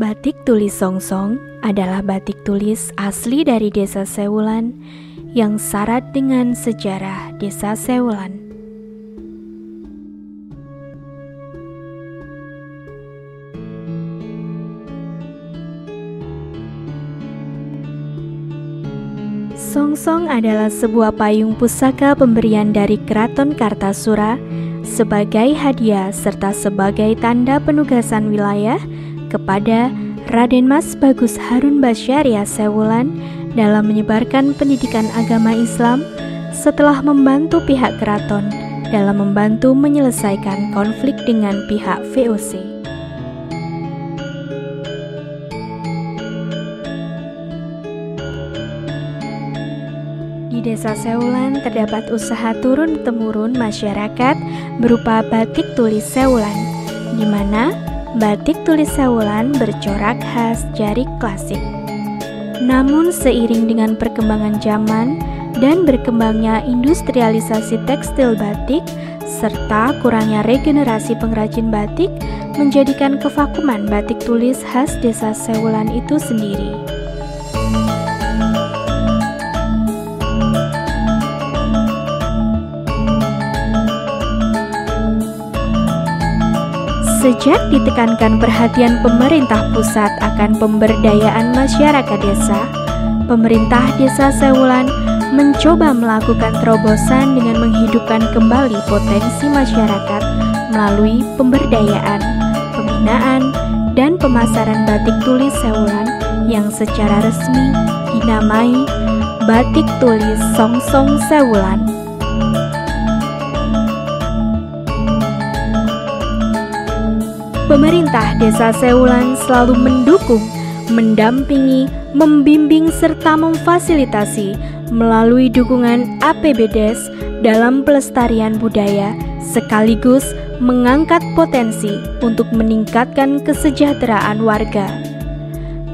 Batik tulis Songsong adalah batik tulis asli dari Desa Sewulan yang syarat dengan sejarah Desa Sewulan. Songsong adalah sebuah payung pusaka pemberian dari Keraton Kartasura sebagai hadiah serta sebagai tanda penugasan wilayah kepada Raden Mas Bagus Harun Basyariah Sewulan dalam menyebarkan pendidikan agama Islam setelah membantu pihak keraton dalam membantu menyelesaikan konflik dengan pihak VOC. Di Desa Sewulan terdapat usaha turun-temurun masyarakat berupa batik tulis Sewulan, di mana batik tulis Sewulan bercorak khas jarik klasik. Namun seiring dengan perkembangan zaman dan berkembangnya industrialisasi tekstil batik serta kurangnya regenerasi pengrajin batik menjadikan kevakuman batik tulis khas Desa Sewulan itu sendiri. Sejak ditekankan perhatian pemerintah pusat akan pemberdayaan masyarakat desa, pemerintah Desa Sewulan mencoba melakukan terobosan dengan menghidupkan kembali potensi masyarakat melalui pemberdayaan, pembinaan, dan pemasaran batik tulis Sewulan yang secara resmi dinamai Batik Tulis Songsong Sewulan. Pemerintah Desa Sewulan selalu mendukung, mendampingi, membimbing, serta memfasilitasi melalui dukungan APBDes dalam pelestarian budaya sekaligus mengangkat potensi untuk meningkatkan kesejahteraan warga.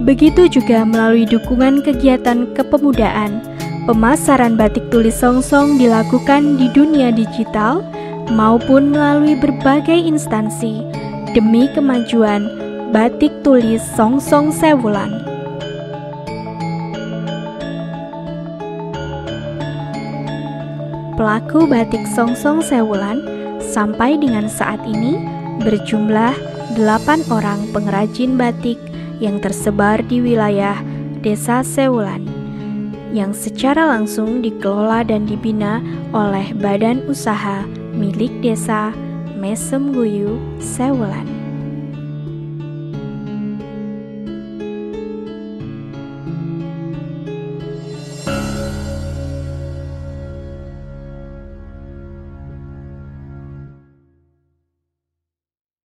Begitu juga melalui dukungan kegiatan kepemudaan, pemasaran batik tulis Songsong dilakukan di dunia digital maupun melalui berbagai instansi demi kemajuan batik tulis Songsong Sewulan. Pelaku batik Songsong Sewulan sampai dengan saat ini berjumlah 8 orang pengrajin batik yang tersebar di wilayah Desa Sewulan, yang secara langsung dikelola dan dibina oleh Badan Usaha milik Desa Mesem Guyu Sewulan.